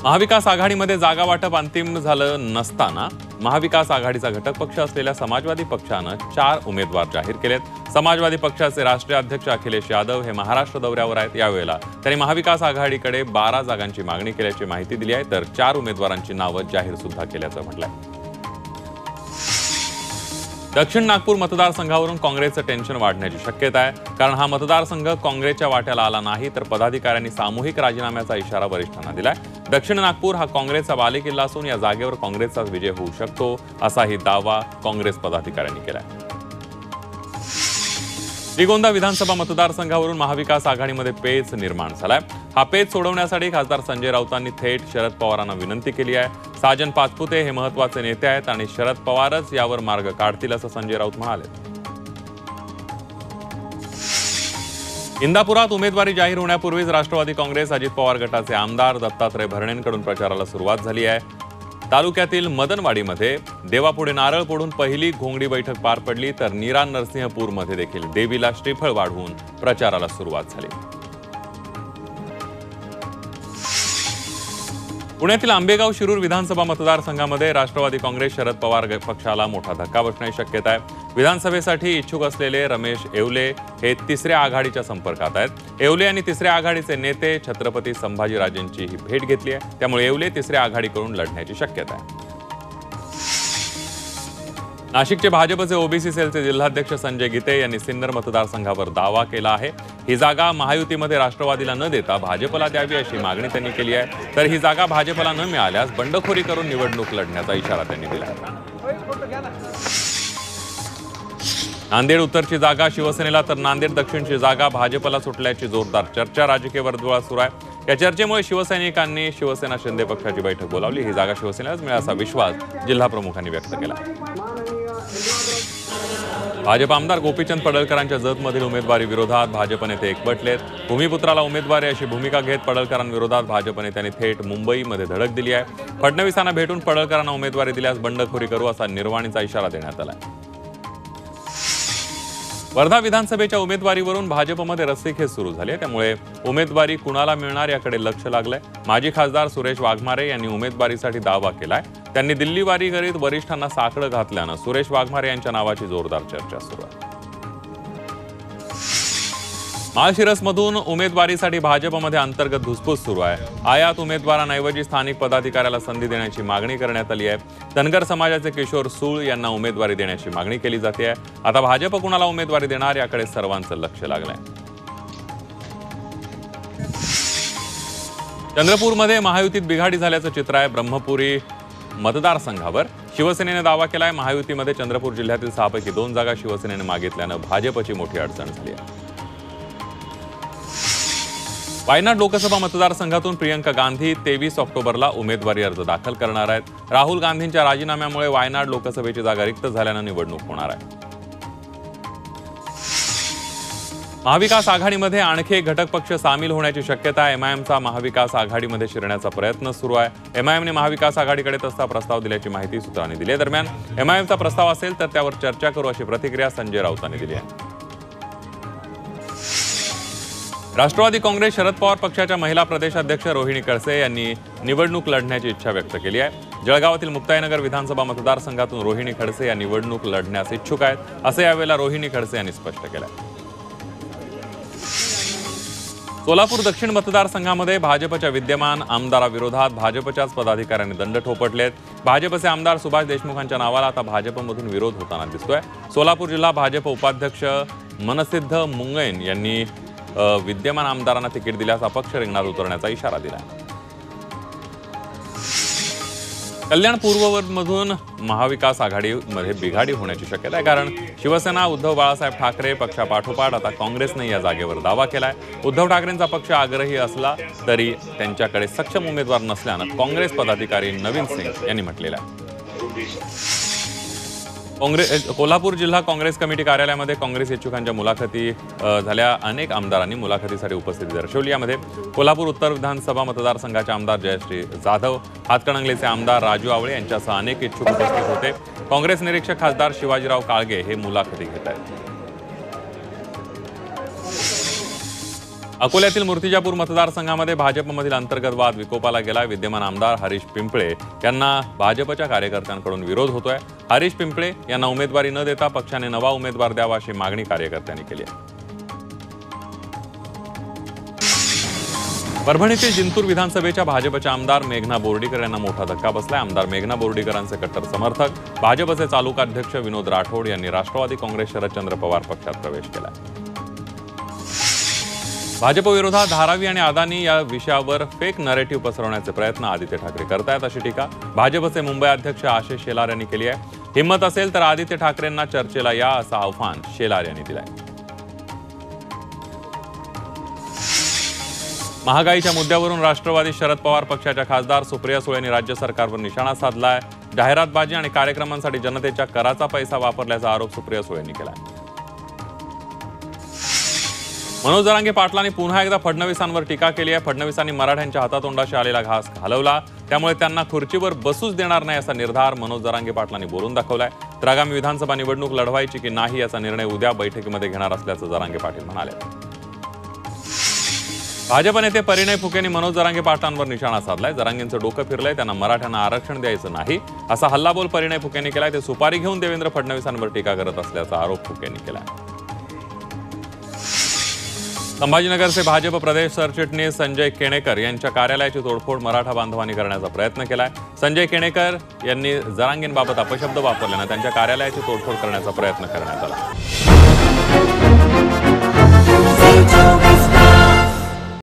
महाविकास आघाडीमध्ये जागा वाटप अंतिम झालं नसताना महाविकास आघाडीचा घटक पक्ष असलेल्या समाजवादी पक्षानं 4 उमेदवार जाहीर केलेत। समाजवादी पक्षाचे राष्ट्रीय अध्यक्ष अखिलेश यादव हे महाराष्ट्र दौऱ्यावर आहेत। यावेळेला त्यांनी महाविकास आघाडीकडे 12 जागांची मागणी केल्याची माहिती दिली आहे, तर 4 उमेदवारांची नावं जाहीर सुद्धा केल्याचं म्हटलंय। दक्षिण नागपूर मतदारसंघावरून काँग्रेसचं टेन्शन वाढण्याची शक्यता आहे, कारण हा मतदारसंघ काँग्रेसच्या वाट्याला आला नाही तर पदाधिकाऱ्यांनी सामूहिक राजीनाम्याचा इशारा वरिष्ठांना दिलाय। दक्षिण नागपूर हा काँग्रेसचा बालेकिल्ला असून या जागेवर काँग्रेसचाच विजय होऊ शकतो असाही दावा काँग्रेस पदाधिकाऱ्यांनी केलाय। श्रीगोंदा विधानसभा मतदारसंघावरून महाविकास आघाडीमध्ये पेच निर्माण झालाय। हा पेच सोडवण्यासाठी खासदार संजय राऊतांनी थेट शरद पवारांना विनंती केली आहे। साजन पाचपुते हे महत्त्वाचे नेते आहेत आणि शरद पवारच यावर मार्ग काढतील असं संजय राऊत म्हणाले। इंदापुरात उमेदवारी जाहीर होण्यापूर्वीच राष्ट्रवादी काँग्रेस अजित पवार गटाचे आमदार दत्तात्रय भरणेंकडून प्रचाराला सुरुवात झाली आहे। तालुक्यातील मदनवाडीमध्ये देवापुढे नारळ फोडून पहिली घोंगडी बैठक पार पडली, तर नीरा नरसिंहपूरमध्ये देखील देवीला श्रीफळ वाढवून प्रचाराला सुरुवात झाली। पुण्यातील आंबेगाव शिरूर विधानसभा मतदारसंघामध्ये राष्ट्रवादी काँग्रेस शरद पवार पक्षाला मोठा धक्का बसण्याची शक्यता आहे। विधानसभेसाठी इच्छुक असलेले रमेश येवले हे तिसऱ्या आघाडीच्या संपर्कात आहेत। येवले आणि तिसऱ्या आघाडीचे नेते छत्रपती संभाजीराजेंची ही भेट घेतली आहे, त्यामुळे येवले तिसऱ्या आघाडीकडून लढण्याची शक्यता आहे। नाशिकचे भाजपचे ओबीसी सेलचे जिल्हाध्यक्ष संजय गीते यांनी सिन्नर मतदारसंघावर दावा केला आहे। ही जागा महायुतीमध्ये राष्ट्रवादीला न देता भाजपला द्यावी अशी मागणी त्यांनी केली आहे, तर ही जागा भाजपला न मिळाल्यास बंडखोरी करून निवडणूक लढण्याचा इशारा त्यांनी दिला आहे। नांदेड उत्तरची जागा शिवसेनेला तर नांदेड दक्षिणची जागा भाजपला सुटल्याची जोरदार चर्चा राजकीय वर्तुळात सुरू आहे। या चर्चेमुळे शिवसैनिकांनी शिवसेना शिंदे पक्षाची बैठक बोलावली। ही जागा शिवसेनेलाच मिळेल असा विश्वास जिल्हा प्रमुखांनी व्यक्त केला। भाजप आमदार गोपीचंद पडळकरांच्या जतमधील उमेदवारी विरोधात भाजप नेते एकवटलेत। भूमिपुत्राला उमेदवारी अशी भूमिका घेत पडळकरांविरोधात भाजप नेत्यांनी थेट मुंबईमध्ये धडक दिली आहे। फडणवीसांना भेटून पडळकरांना उमेदवारी दिल्यास बंडखोरी करू असा निर्वाणीचा इशारा देण्यात आला आहे। वर्धा विधानसभेच्या उमेदवारीवरून भाजपमध्ये रस्सीखेच सुरू झाली आहे, त्यामुळे उमेदवारी कुणाला मिळणार याकडे लक्ष लागलंय। माजी खासदार सुरेश वाघमारे यांनी उमेदवारीसाठी दावा केलाय। त्यांनी दिल्लीवारी करीत वरिष्ठांना साकडं घातल्यानं सुरेश वाघमारे यांच्या नावाची जोरदार चर्चा सुरू आहे। माळशिरसमधून उमेदवारीसाठी भाजपमध्ये अंतर्गत धुसफूस सुरू आहे। आयात उमेदवारांऐवजी स्थानिक पदाधिकाऱ्याला संधी देण्याची मागणी करण्यात आली आहे। धनगर समाजाचे किशोर सूळ यांना उमेदवारी देण्याची मागणी केली जाते आहे। आता भाजप कुणाला उमेदवारी देणार याकडे सर्वांचं लक्ष लागलंय। चंद्रपूरमध्ये महायुतीत बिघाडी झाल्याचं चित्र आहे। ब्रह्मपुरी मतदारसंघावर शिवसेनेने दावा केलाय। महायुतीमध्ये चंद्रपूर जिल्ह्यातील 6 पैकी 2 जागा शिवसेनेने मागितल्यानं भाजपची मोठी अडचण झाली आहे। वायनाड लोकसभा मतदारसंघातून प्रियंका गांधी 23 ऑक्टोबरला उमेदवारी अर्ज दाखल करणार आहेत। राहुल गांधींच्या राजीनाम्यामुळे वायनाड लोकसभेची जागा रिक्त झाल्यानं निवडणूक होणार आहे। महाविकास आघाडीमध्ये आणखी एक घटक पक्ष सामील होण्याची शक्यता आहे। एमआयएमचा महाविकास आघाडीमध्ये शिरण्याचा प्रयत्न सुरू आहे। एमआयएमने महाविकास आघाडीकडे तसा प्रस्ताव दिल्याची माहिती सूत्रांनी दिली आहे। दरम्यान एमआयएमचा प्रस्ताव असेल तर त्यावर चर्चा करू अशी प्रतिक्रिया संजय राऊतांनी दिली आहे। राष्ट्रवादी काँग्रेस शरद पवार पक्षाच्या महिला प्रदेशाध्यक्ष रोहिणी खडसे यांनी निवडणूक लढण्याची इच्छा व्यक्त केली आहे। जळगावातील मुक्ताईनगर विधानसभा मतदारसंघातून रोहिणी खडसे या निवडणूक लढण्यास इच्छुक आहेत, असं यावेळेला रोहिणी खडसे यांनी स्पष्ट केलं आहे। सोलापूर दक्षिण मतदारसंघामध्ये भाजपच्या विद्यमान आमदाराविरोधात भाजपच्याच पदाधिकाऱ्यांनी दंड ठोपटलेत। भाजपचे आमदार सुभाष देशमुखांच्या नावाला आता भाजपमधून विरोध होताना दिसतोय। सोलापूर जिल्हा भाजप उपाध्यक्ष मनसिद्ध मुंगैन यांनी विद्यमान आमदारांना तिकीट दिल्यास अपक्ष रिंगणात उतरण्याचा इशारा दिला। कल्याण पूर्वमधून महाविकास आघाडीमध्ये बिघाडी होण्याची शक्यता आहे, कारण शिवसेना उद्धव बाळासाहेब ठाकरे पक्षापाठोपाठ आता काँग्रेसने या जागेवर दावा केलाय। उद्धव ठाकरेंचा पक्ष आग्रही असला तरी त्यांच्याकडे सक्षम उमेदवार नसल्यानं काँग्रेस पदाधिकारी नवीन सिंग यांनी म्हटलेलं आहे। कोल्हापूर जिल्हा काँग्रेस कमिटी कार्यालयामध्ये काँग्रेस इच्छुकांच्या मुलाखती झाल्या। अनेक आमदारांनी मुलाखतीसाठी उपस्थिती दर्शवली। यामध्ये कोल्हापूर उत्तर विधानसभा मतदारसंघाचे आमदार जयश्री जाधव, हातकणंगलेचे आमदार राजू आवळे यांच्यासह अनेक इच्छुक उपस्थित होते। काँग्रेस निरीक्षक खासदार शिवाजीराव काळगे हे मुलाखती घेत आहेत। अकोल्यातील मूर्तिजापूर मतदारसंघामध्ये भाजपमधील अंतर्गत वाद विकोपाला गेला। विद्यमान आमदार हरीश पिंपळे यांना भाजपच्या कार्यकर्त्यांकडून विरोध होतोय। हरीश पिंपळे यांना उमेदवारी न देता पक्षाने नवा उमेदवार द्यावा अशी मागणी कार्यकर्त्यांनी केली आहे। परभणीतील जिंतूर विधानसभेच्या भाजपच्या आमदार मेघना बोर्डीकर यांना मोठा धक्का बसलाय। आमदार मेघना बोर्डीकरांचे कट्टर समर्थक भाजपचे चालुकाध्यक्ष विनोद राठोड यांनी राष्ट्रवादी काँग्रेस शरदचंद्र पवार पक्षात प्रवेश केलाय। भाजप विरोधात धारावी आणि अदानी या विषयावर फेक नरेटिव्ह पसरवण्याचे प्रयत्न आदित्य ठाकरे करतायत अशी टीका भाजपचे मुंबई अध्यक्ष आशिष शेलार यांनी केली आहे। हिम्मत असेल तर आदित्य ठाकरेंना चर्चेला या असं आव्हान शेलार यांनी दिलंय। महागाईच्या मुद्द्यावरून राष्ट्रवादी शरद पवार पक्षाच्या खासदार सुप्रिया सुळे यांनी राज्य सरकारवर निशाणा साधलाय। जाहिरातबाजी आणि कार्यक्रमांसाठी जनतेच्या कराचा पैसा वापरल्याचा आरोप सुप्रिया सुळे यांनी केलाय। मनोज जरांगे पाटलांनी पुन्हा एकदा फडणवीसांवर टीका केली आहे। फडणवीसांनी मराठ्यांच्या हातातोंडाशी आलेला घास घालवला, त्यामुळे त्यांना खुर्चीवर बसूच देणार नाही असा निर्धार मनोज जरांगे पाटलांनी बोलून दाखवलाय। तर आगामी विधानसभा निवडणूक लढवायची की नाही याचा निर्णय उद्या बैठकीमध्ये घेणार असल्याचं जरांगे पाटील म्हणाले। भाजप नेते परिणय फुकेंनी मनोज जरांगे पाटलांवर निशाणा साधलाय। जरांगेंचं डोकं फिरलंय, त्यांना मराठ्यांना आरक्षण द्यायचं नाही असा हल्लाबोल परिणय फुकेंनी केलाय। ते सुपारी घेऊन देवेंद्र फडणवीसांवर टीका करत असल्याचा आरोप फुकेंनी केलाय। संभाजीनगरचे भाजप प्रदेश सरचिटणीस संजय केणेकर यांच्या कार्यालयाची तोडफोड मराठा बांधवांनी करण्याचा प्रयत्न केलाय। संजय केणेकर यांनी जरांगेंबाबत अपशब्द वापरल्यानं त्यांच्या कार्यालयाची तोडफोड करण्याचा प्रयत्न करण्यात आला।